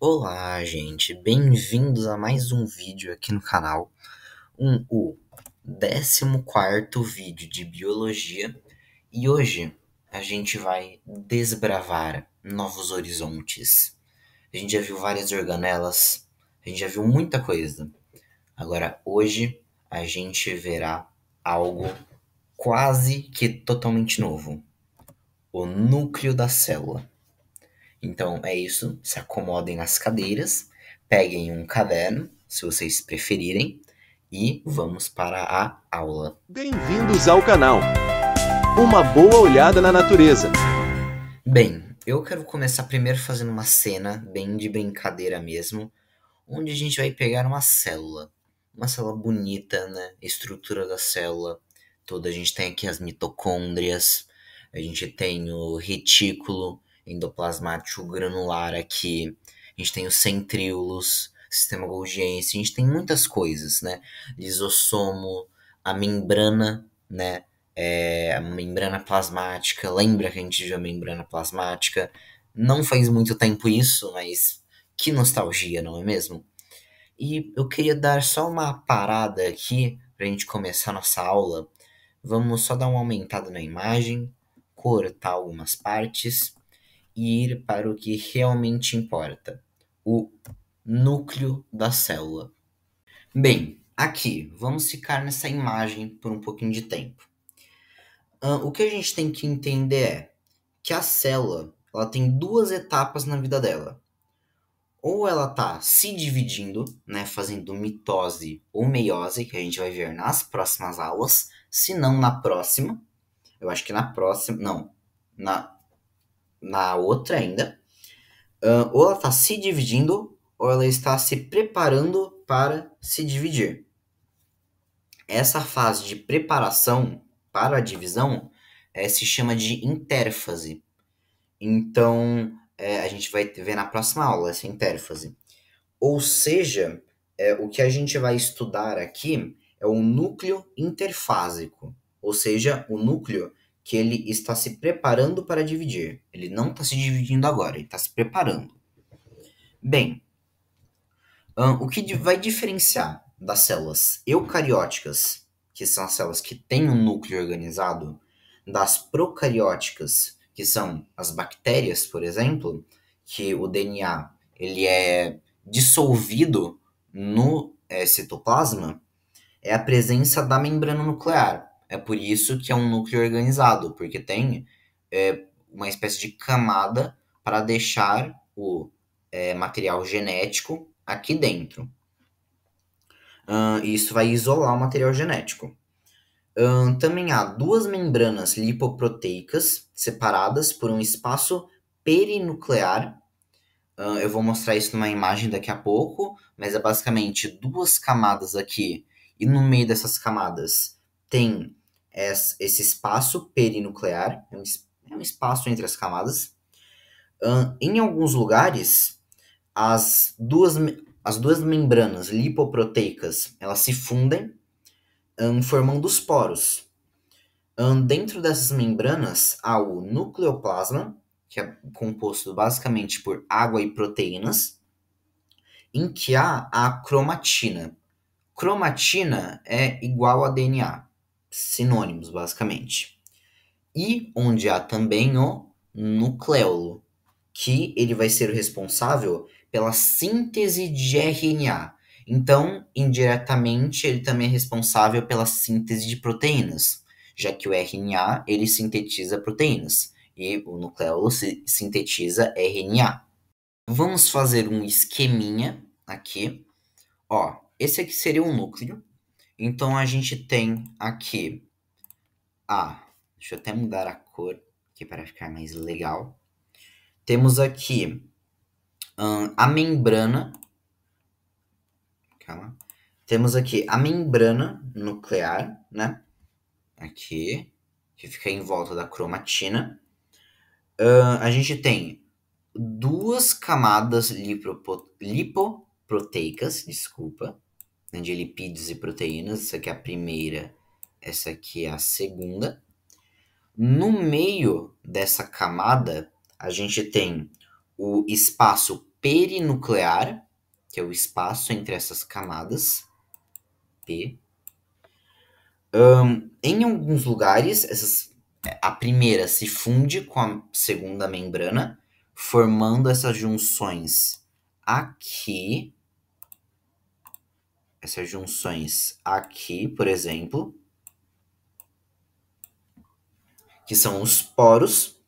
Olá, gente, bem-vindos a mais um vídeo aqui no canal, o 14º vídeo de biologia, e hoje a gente vai desbravar novos horizontes. A gente já viu várias organelas, a gente já viu muita coisa. Agora, hoje a gente verá algo quase que totalmente novo: o núcleo da célula. Então é isso, se acomodem nas cadeiras, peguem um caderno, se vocês preferirem, e vamos para a aula. Bem-vindos ao canal. Uma boa olhada na natureza. Bem, eu quero começar primeiro fazendo uma cena bem de brincadeira mesmo, onde a gente vai pegar uma célula bonita, né? Estrutura da célula toda. A gente tem aqui as mitocôndrias, a gente tem o retículo endoplasmático granular aqui, a gente tem os centríolos, sistema Golgiense, a gente tem muitas coisas, né? Lisossomo, a membrana, né? A membrana plasmática. Lembra que a gente viu a membrana plasmática? Não faz muito tempo isso, mas que nostalgia, não é mesmo? E eu queria dar só uma parada aqui para a gente começar nossa aula. Vamos só dar uma aumentada na imagem, cortar algumas partes e ir para o que realmente importa: o núcleo da célula. Bem, aqui, vamos ficar nessa imagem por um pouquinho de tempo. O que a gente tem que entender é que a célula ela tem duas etapas na vida dela. Ou ela está se dividindo, né, fazendo mitose ou meiose, que a gente vai ver nas próximas aulas, se não na próxima. Eu acho que na próxima, não, na outra ainda. Ou ela está se dividindo, ou ela está se preparando para se dividir. Essa fase de preparação para a divisão se chama de intérfase. Então, a gente vai ver na próxima aula essa intérfase. Ou seja, o que a gente vai estudar aqui é o núcleo interfásico, ou seja, o núcleo que ele está se preparando para dividir. Ele não está se dividindo agora, ele está se preparando. Bem, o que vai diferenciar das células eucarióticas, que são as células que têm um núcleo organizado, das procarióticas, que são as bactérias, por exemplo, que o DNA ele é dissolvido no citoplasma, é a presença da membrana nuclear. É por isso que é um núcleo organizado, porque tem uma espécie de camada para deixar o material genético aqui dentro. E isso vai isolar o material genético. Também há duas membranas lipoproteicas separadas por um espaço perinuclear. Eu vou mostrar isso numa imagem daqui a pouco, mas é basicamente duas camadas aqui, e no meio dessas camadas tem esse espaço perinuclear, é um espaço entre as camadas. Em alguns lugares, as duas membranas lipoproteicas elas se fundem, formando os poros. Dentro dessas membranas há o nucleoplasma, que é composto basicamente por água e proteínas, em que há a cromatina. Cromatina é igual a DNA, sinônimos basicamente. E onde há também o nucleolo, que ele vai ser o responsável pela síntese de RNA. Então, indiretamente, ele também é responsável pela síntese de proteínas, já que o RNA ele sintetiza proteínas e o nucleolo sintetiza RNA. Vamos fazer um esqueminha aqui. Ó, esse aqui seria o núcleo. Então a gente tem aqui deixa eu até mudar a cor aqui para ficar mais legal. Temos aqui a membrana. Calma. Temos aqui a membrana nuclear, né? Aqui, que fica em volta da cromatina. A gente tem duas camadas lipoproteicas, desculpa, né, de lipídios e proteínas. Essa aqui é a primeira, essa aqui é a segunda. No meio dessa camada, a gente tem o espaço perinuclear, que é o espaço entre essas camadas, P. Em alguns lugares, a primeira se funde com a segunda membrana, formando essas junções aqui. Essas junções aqui, por exemplo, que são os poros.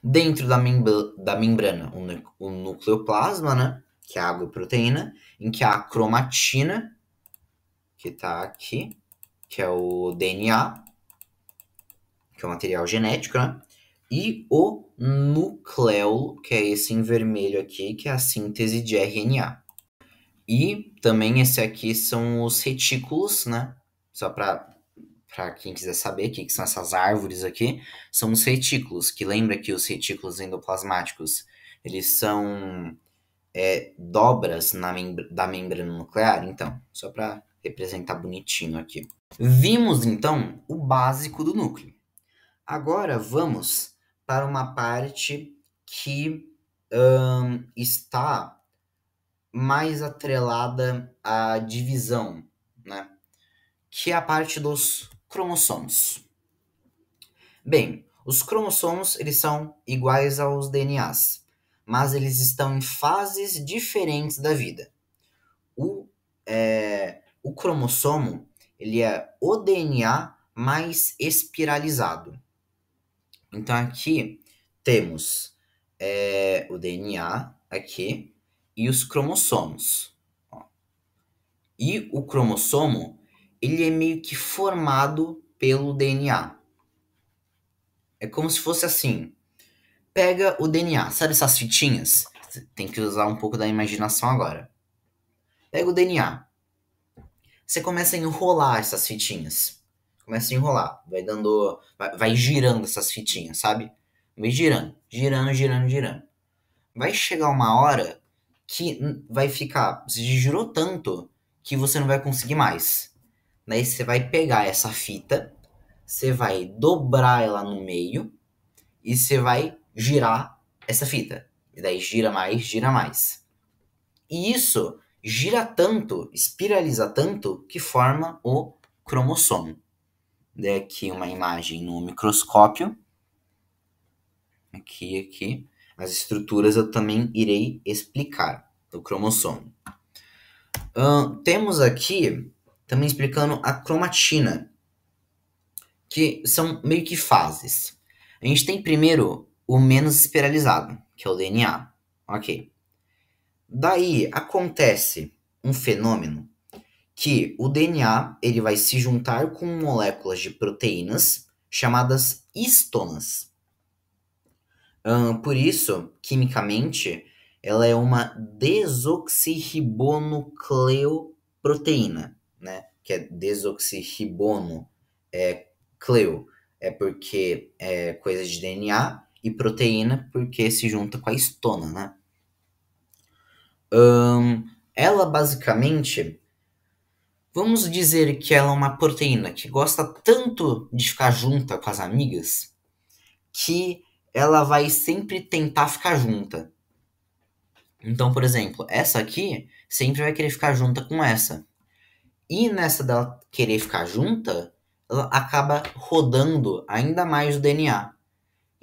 Dentro da membrana, o nucleoplasma, né? Que é a água e proteína, em que há a cromatina, que está aqui, que é o DNA, que é o material genético, né? E o núcleo, que é esse em vermelho aqui, que é a síntese de RNA. E também esse aqui são os retículos, né? Só para quem quiser saber o que são essas árvores aqui, são os retículos, que lembra que os retículos endoplasmáticos, eles são dobras da membrana nuclear? Então, só para representar bonitinho aqui. Vimos, então, o básico do núcleo. Agora vamos para uma parte que está mais atrelada à divisão, né? Que é a parte dos cromossomos. Bem, os cromossomos eles são iguais aos DNAs, mas eles estão em fases diferentes da vida. O cromossomo ele é o DNA mais espiralizado. Então aqui temos o DNA aqui e os cromossomos. Ó. E o cromossomo ele é meio que formado pelo DNA. É como se fosse assim. Pega o DNA, sabe essas fitinhas? Tem que usar um pouco da imaginação agora. Pega o DNA. Você começa a enrolar essas fitinhas. Começa a enrolar. Vai girando essas fitinhas, sabe? Vai girando, girando, girando, girando. Vai chegar uma hora que vai ficar. Você girou tanto que você não vai conseguir mais. Daí você vai pegar essa fita, você vai dobrar ela no meio e você vai girar essa fita. E daí gira mais, gira mais. E isso gira tanto, espiraliza tanto, que forma o cromossomo. Daí aqui uma imagem no microscópio. Aqui. As estruturas eu também irei explicar do cromossomo. Temos aqui também explicando a cromatina, que são meio que fases. A gente tem primeiro o menos espiralizado, que é o DNA. Ok. Daí acontece um fenômeno que o DNA ele vai se juntar com moléculas de proteínas chamadas histonas. Por isso, quimicamente, ela é uma desoxirribonucleoproteína, né? Que é desoxirribono, cleo, é porque é coisa de DNA, e proteína porque se junta com a histona, né? Ela basicamente, vamos dizer que ela é uma proteína que gosta tanto de ficar junta com as amigas que ela vai sempre tentar ficar junta. Então, por exemplo, essa aqui sempre vai querer ficar junta com essa. E nessa dela querer ficar junta, ela acaba rodando ainda mais o DNA.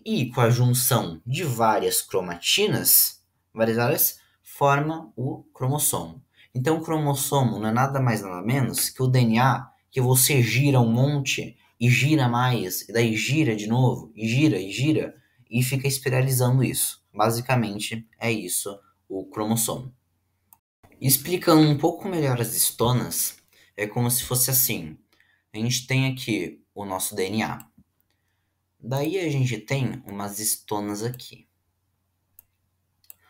E com a junção de várias cromatinas, várias áreas, forma o cromossomo. Então, o cromossomo não é nada mais nada menos que o DNA que você gira um monte e gira mais, e daí gira de novo, e gira, e fica espiralizando isso. Basicamente, é isso o cromossomo. Explicando um pouco melhor as histonas, é como se fosse assim. A gente tem aqui o nosso DNA. Daí a gente tem umas histonas aqui.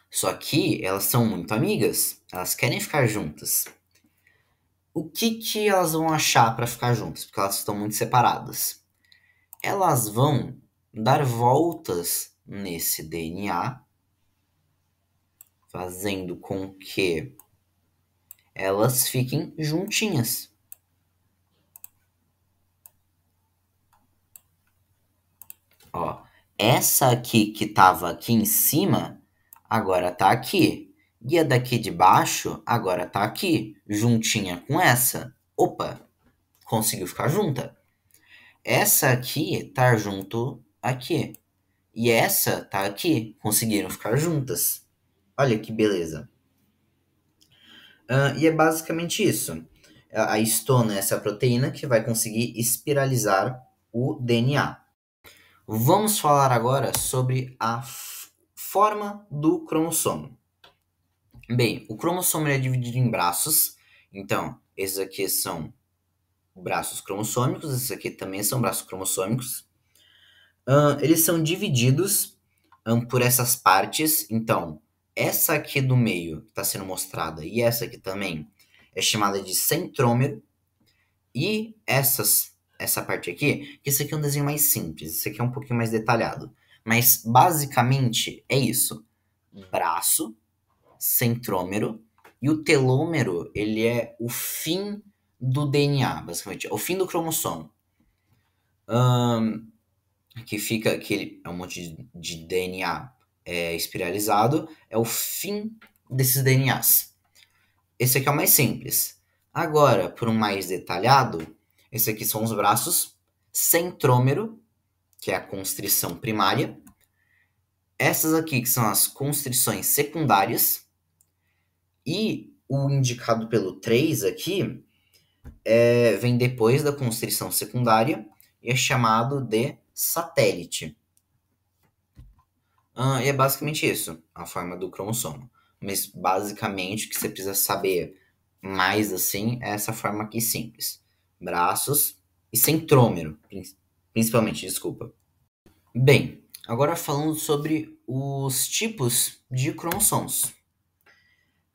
Só que elas são muito amigas, elas querem ficar juntas. O que elas vão achar para ficar juntas? Porque elas estão muito separadas. Elas vão dar voltas nesse DNA, fazendo com que elas fiquem juntinhas. Ó, essa aqui que estava aqui em cima, agora está aqui. E a daqui de baixo agora tá aqui, juntinha com essa. Opa, conseguiu ficar junta. Essa aqui tá junto aqui. E essa tá aqui, conseguiram ficar juntas. Olha que beleza. E é basicamente isso. A histona é essa proteína que vai conseguir espiralizar o DNA. Vamos falar agora sobre a forma do cromossomo. Bem, o cromossomo é dividido em braços. Então, esses aqui são braços cromossômicos, esses aqui também são braços cromossômicos. Eles são divididos por essas partes. Então, essa aqui do meio que está sendo mostrada e essa aqui também é chamada de centrômero. E essa parte aqui, que esse aqui é um desenho mais simples, esse aqui é um pouquinho mais detalhado. Mas, basicamente, é isso. Braço, centrômero, e o telômero, ele é o fim do DNA, basicamente. É o fim do cromossomo. Que fica, que é um monte de DNA espiralizado, é o fim desses DNAs. Esse aqui é o mais simples. Agora, por um mais detalhado, esse aqui são os braços, centrômero, que é a constrição primária. Essas aqui que são as constrições secundárias. E o indicado pelo 3 aqui vem depois da constrição secundária e é chamado de satélite. E é basicamente isso, a forma do cromossomo. Mas basicamente o que você precisa saber mais assim é essa forma aqui simples. Braços e centrômero, principalmente, desculpa. Bem, agora falando sobre os tipos de cromossomos.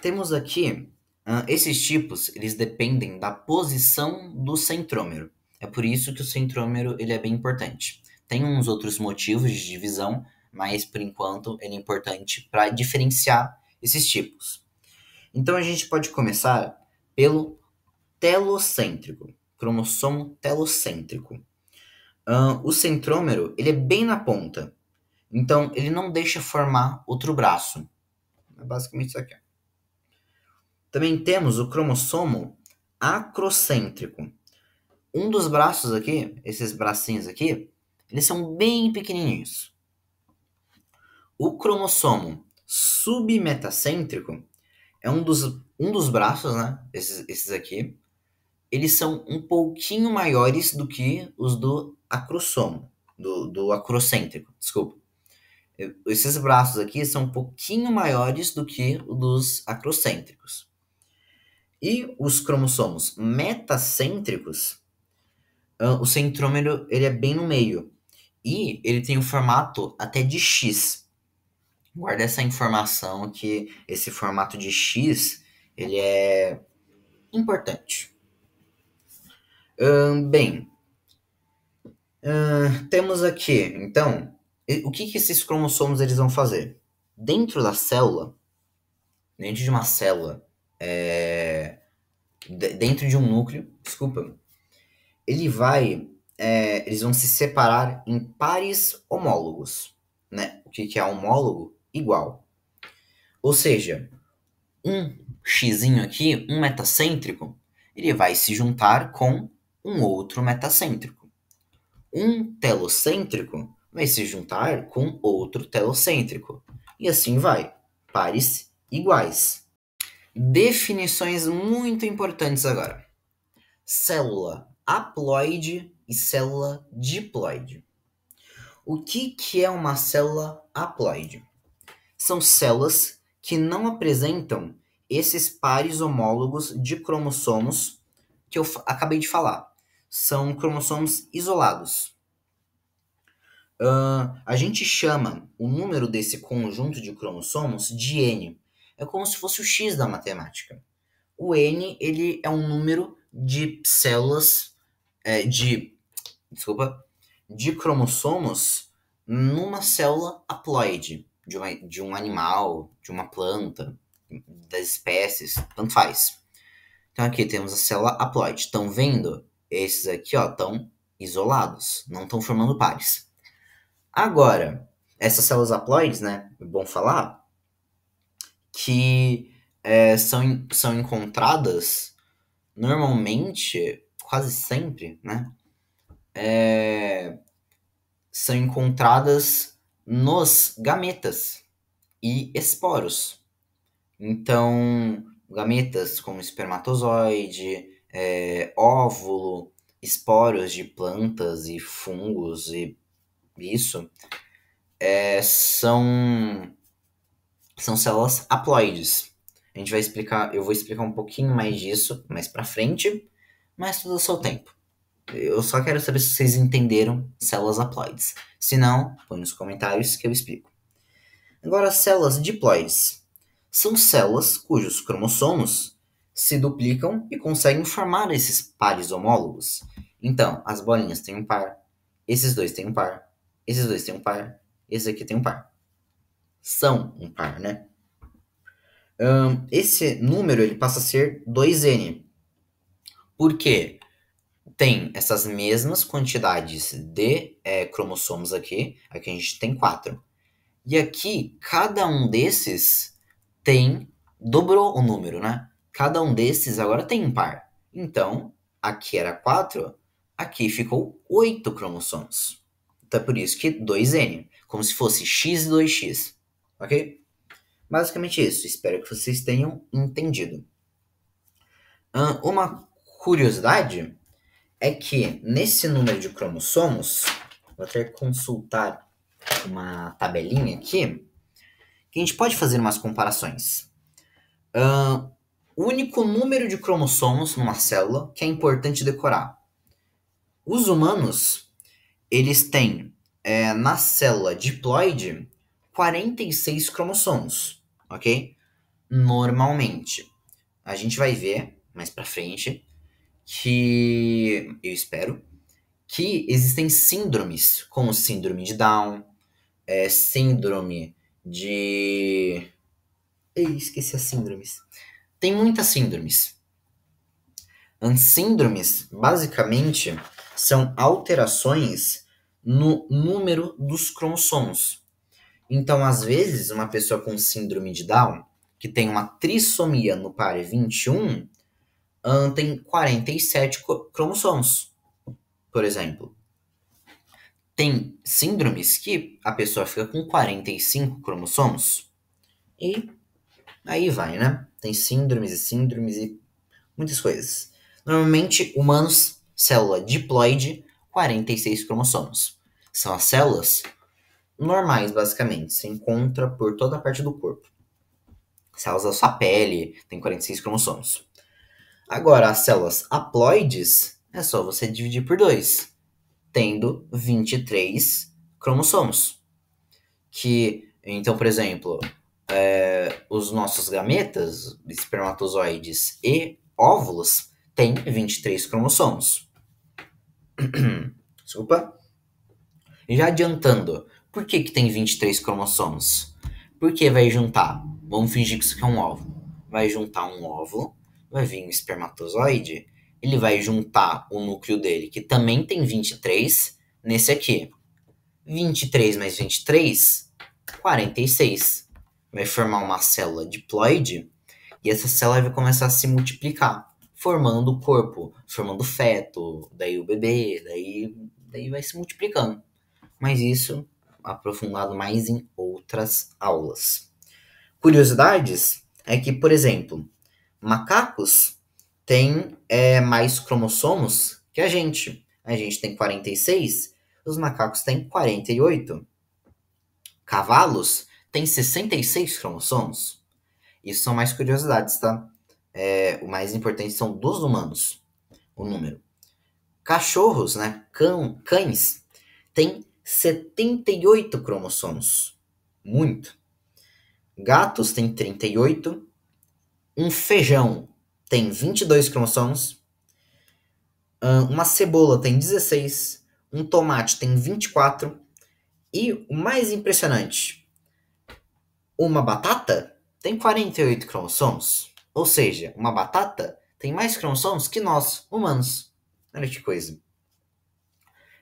Temos aqui, esses tipos, eles dependem da posição do centrômero. É por isso que o centrômero ele é bem importante. Tem uns outros motivos de divisão, mas por enquanto ele é importante para diferenciar esses tipos. Então a gente pode começar pelo telocêntrico, cromossomo telocêntrico. O centrômero ele é bem na ponta, então ele não deixa formar outro braço. É basicamente isso aqui. Também temos o cromossomo acrocêntrico. Um dos braços aqui, esses bracinhos aqui, eles são bem pequenininhos. O cromossomo submetacêntrico é um dos braços, né? Esses aqui. Eles são um pouquinho maiores do que os do acrossomo, do acrocêntrico, desculpa. Esses braços aqui são um pouquinho maiores do que os dos acrocêntricos. E os cromossomos metacêntricos, o centrômero ele é bem no meio. E ele tem o formato até de X. Guarda essa informação que esse formato de X ele é importante. Temos aqui, então, o que esses cromossomos eles vão fazer? Dentro da célula, dentro de uma célula, dentro de um núcleo, eles vão se separar em pares homólogos, né? O que é homólogo? Igual. Ou seja, um xizinho aqui, um metacêntrico, ele vai se juntar com um outro metacêntrico. Um telocêntrico vai se juntar com outro telocêntrico. E assim vai. Pares iguais. Definições muito importantes agora. Célula haploide e célula diploide. O que é uma célula haploide? São células que não apresentam esses pares homólogos de cromossomos que eu acabei de falar. São cromossomos isolados. A gente chama o número desse conjunto de cromossomos de N. É como se fosse o X da matemática. O N ele é um número de células, de cromossomos numa célula haploide, de um animal, de uma planta, das espécies, tanto faz. Então aqui temos a célula haploide. Estão vendo? Esses aqui estão isolados, não estão formando pares. Agora, essas células haploides, né, é bom falar, que são encontradas normalmente, quase sempre, né? São encontradas nos gametas e esporos. Então, gametas como espermatozoide, óvulo, esporos de plantas e fungos e isso, são células haploides. Eu vou explicar um pouquinho mais disso mais pra frente, mas tudo ao seu tempo. Eu só quero saber se vocês entenderam células haploides. Se não, põe nos comentários que eu explico. Agora, células diploides são células cujos cromossomos se duplicam e conseguem formar esses pares homólogos. Então, as bolinhas têm um par, esses dois têm um par, esses dois têm um par, esse aqui tem um par. São um par, né? Esse número ele passa a ser 2n. Por quê? Tem essas mesmas quantidades de cromossomos aqui. Aqui a gente tem 4. E aqui, cada um desses dobrou o número, né? Cada um desses agora tem um par. Então, aqui era 4, aqui ficou 8 cromossomos. Então é por isso que 2n, como se fosse x e 2x, ok? Basicamente isso, espero que vocês tenham entendido. Uma curiosidade é que nesse número de cromossomos, vou até consultar uma tabelinha aqui, que a gente pode fazer umas comparações. O único número de cromossomos numa célula que é importante decorar. Os humanos, eles têm, na célula diploide, 46 cromossomos, ok? Normalmente. A gente vai ver mais pra frente que, eu espero, que existem síndromes, como síndrome de Down, síndrome de... esqueci as síndromes. Tem muitas síndromes. As síndromes, basicamente, são alterações no número dos cromossomos. Então, às vezes, uma pessoa com síndrome de Down, que tem uma trissomia no par 21, tem 47 cromossomos, por exemplo. Tem síndromes que a pessoa fica com 45 cromossomos. E aí vai, né? Tem síndromes e muitas coisas. Normalmente, humanos, célula diploide, 46 cromossomos. São as células normais, basicamente. Se encontra por toda a parte do corpo. Células da sua pele tem 46 cromossomos. Agora, as células haploides, é só você dividir por 2, tendo 23 cromossomos. Então, por exemplo, os nossos gametas, espermatozoides e óvulos, têm 23 cromossomos. Desculpa. Já adiantando, por que tem 23 cromossomos? Porque vai juntar, vamos fingir que isso aqui é um óvulo. Vai juntar um óvulo, vai vir um espermatozoide, ele vai juntar o núcleo dele, que também tem 23, nesse aqui. 23 mais 23, 46. Vai formar uma célula diploide, e essa célula vai começar a se multiplicar, formando o corpo, formando o feto, daí o bebê, daí vai se multiplicando. Mas isso aprofundado mais em outras aulas. Curiosidades é que, por exemplo, macacos têm mais cromossomos que a gente. A gente tem 46, os macacos têm 48. Cavalos têm 66 cromossomos. Isso são mais curiosidades, tá? O mais importante são dos humanos, o número. Cachorros, né? Cães, têm 78 cromossomos. Muito. Gatos têm 38. Um feijão tem 22 cromossomos. Uma cebola tem 16. Um tomate tem 24. E o mais impressionante, uma batata tem 48 cromossomos. Ou seja, uma batata tem mais cromossomos que nós, humanos. Olha que coisa.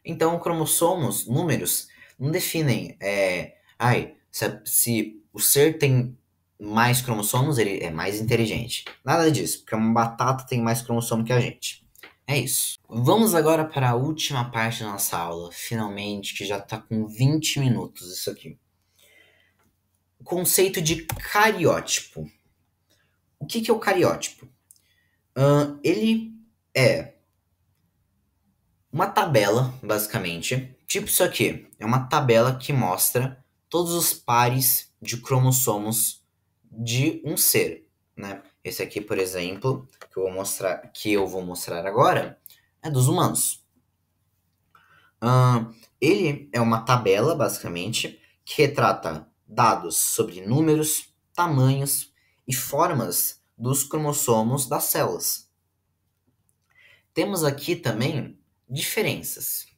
Então, cromossomos, números, não definem se o ser tem mais cromossomos, ele é mais inteligente. Nada disso, porque uma batata tem mais cromossomo que a gente. É isso. Vamos agora para a última parte da nossa aula, finalmente, que já está com 20 minutos isso aqui. O conceito de cariótipo. O que é o cariótipo? Ele é uma tabela, basicamente. Tipo isso aqui. É uma tabela que mostra todos os pares de cromossomos de um ser, né? Esse aqui, por exemplo, que eu vou mostrar agora, é dos humanos. Ele é uma tabela, basicamente, que retrata dados sobre números, tamanhos e formas dos cromossomos das células. Temos aqui também diferenças.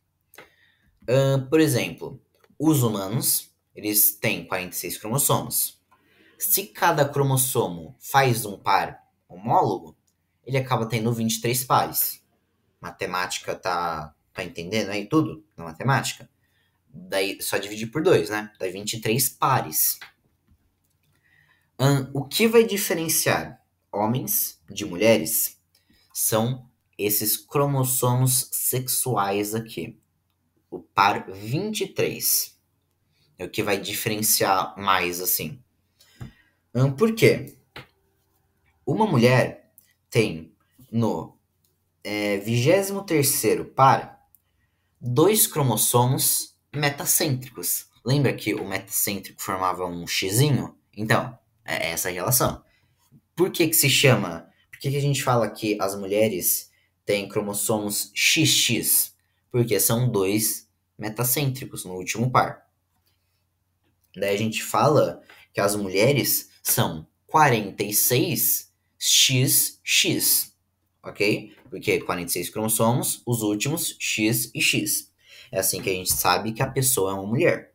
Por exemplo, os humanos, eles têm 46 cromossomos. Se cada cromossomo faz um par homólogo, ele acaba tendo 23 pares. Matemática tá entendendo aí tudo na matemática? Daí só dividir por 2, né? Dá 23 pares. O que vai diferenciar homens de mulheres são esses cromossomos sexuais aqui. O par 23 é o que vai diferenciar mais, assim. Por quê? Uma mulher tem no 23º par 2 cromossomos metacêntricos. Lembra que o metacêntrico formava um xizinho? Então, é essa a relação. Por que se chama? Por que a gente fala que as mulheres têm cromossomos XX? Porque são 2 metacêntricos no último par. Daí a gente fala que as mulheres são 46XX, ok? Porque 46 cromossomos, os últimos X e X. É assim que a gente sabe que a pessoa é uma mulher.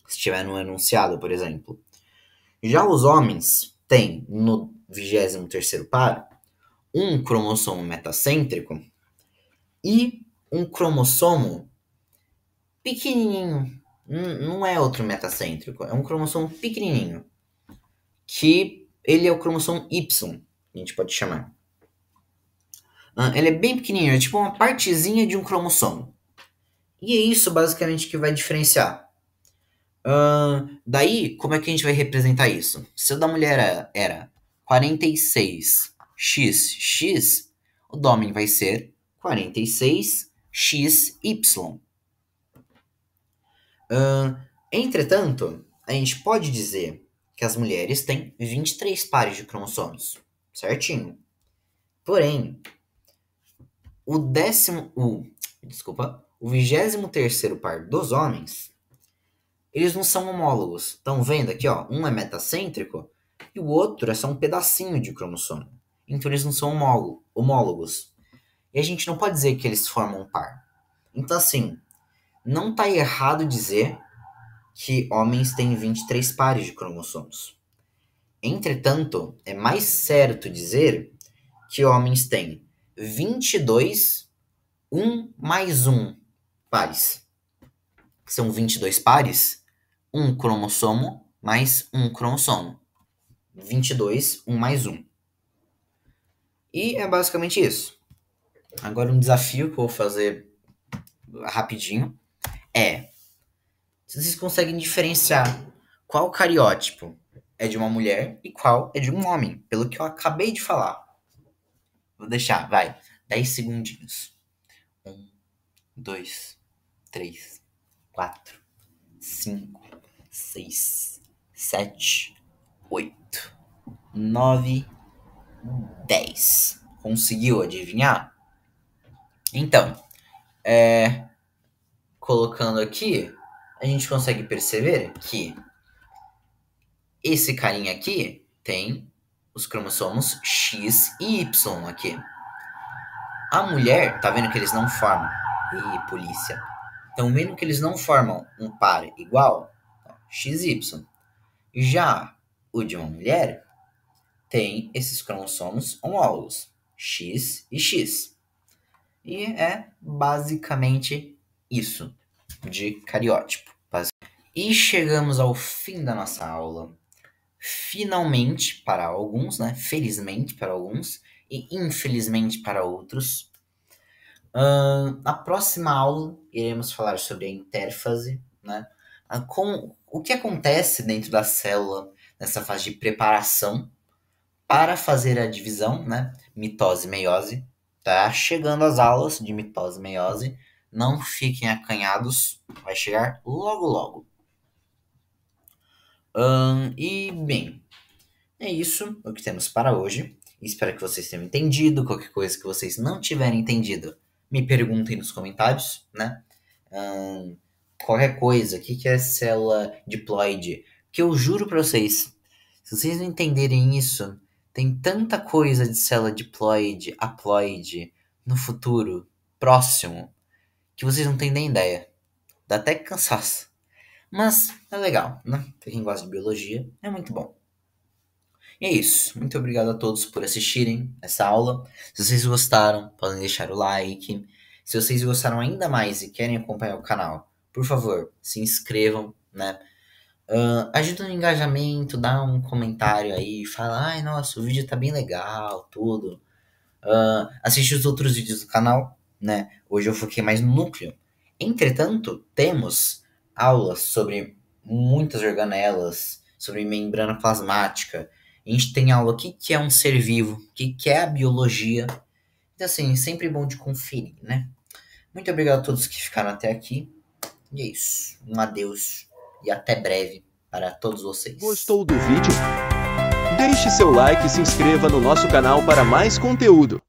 Se tiver no enunciado, por exemplo. Já os homens têm no 23º par um cromossomo metacêntrico e um cromossomo pequenininho. Não é outro metacêntrico, é um cromossomo pequenininho. Que ele é o cromossomo Y, a gente pode chamar. Ele é bem pequenininho, é tipo uma partezinha de um cromossomo. E é isso basicamente que vai diferenciar. Daí, como é que a gente vai representar isso? Se o da mulher era 46XX, o do homem vai ser 46XY. Entretanto, a gente pode dizer que as mulheres têm 23 pares de cromossomos, certinho. Porém, o 23º par dos homens, eles não são homólogos. Estão vendo aqui, ó, um é metacêntrico e o outro é só um pedacinho de cromossomo. Então eles não são homólogos. E a gente não pode dizer que eles formam um par. Então assim, não está errado dizer que homens têm 23 pares de cromossomos. Entretanto, é mais certo dizer que homens têm 22, 1 mais 1 pares. Que são 22 pares, um cromossomo mais um cromossomo. 22, 1 mais 1. E é basicamente isso. Agora um desafio que eu vou fazer rapidinho é: se vocês conseguem diferenciar qual cariótipo é de uma mulher e qual é de um homem, pelo que eu acabei de falar. Vou deixar, vai, 10 segundinhos. 1, 2, 3, 4, 5, 6, 7, 8, 9, 10. Conseguiu adivinhar? Então, colocando aqui, a gente consegue perceber que esse carinha aqui tem os cromossomos X e Y aqui. A mulher, tá vendo que eles não formam? Ih, polícia. Estão vendo que eles não formam um par igual? XY. Já o de uma mulher tem esses cromossomos homólogos, X e X. E é basicamente isso de cariótipo. E chegamos ao fim da nossa aula. Finalmente para alguns, né? Felizmente para alguns e infelizmente para outros. Na próxima aula iremos falar sobre a intérfase, né? O que acontece dentro da célula nessa fase de preparação para fazer a divisão, né? Mitose e meiose. Tá chegando as aulas de mitose e meiose. Não fiquem acanhados, vai chegar logo logo. E bem, é isso o que temos para hoje. Espero que vocês tenham entendido. Qualquer coisa que vocês não tiverem entendido, me perguntem nos comentários, né? Qualquer coisa, o que é célula diploide? Que eu juro para vocês, se vocês não entenderem isso, tem tanta coisa de célula diploide, haploide no futuro próximo que vocês não têm nem ideia. Dá até cansaço. Mas é legal, né? Pra quem gosta de biologia, é muito bom. E é isso. Muito obrigado a todos por assistirem essa aula. Se vocês gostaram, podem deixar o like. Se vocês gostaram ainda mais e querem acompanhar o canal, por favor, se inscrevam, né? Ajuda no engajamento, dá um comentário aí, fala, ai, nossa, o vídeo tá bem legal, tudo. Assiste os outros vídeos do canal, né? Hoje eu foquei mais no núcleo. Entretanto, temos aulas sobre muitas organelas, sobre membrana plasmática. A gente tem aula aqui que é um ser vivo, o que é a biologia. Então, assim, sempre bom de conferir, né? Muito obrigado a todos que ficaram até aqui. E é isso. Um adeus e até breve para todos vocês. Gostou do vídeo? Deixe seu like e se inscreva no nosso canal para mais conteúdo.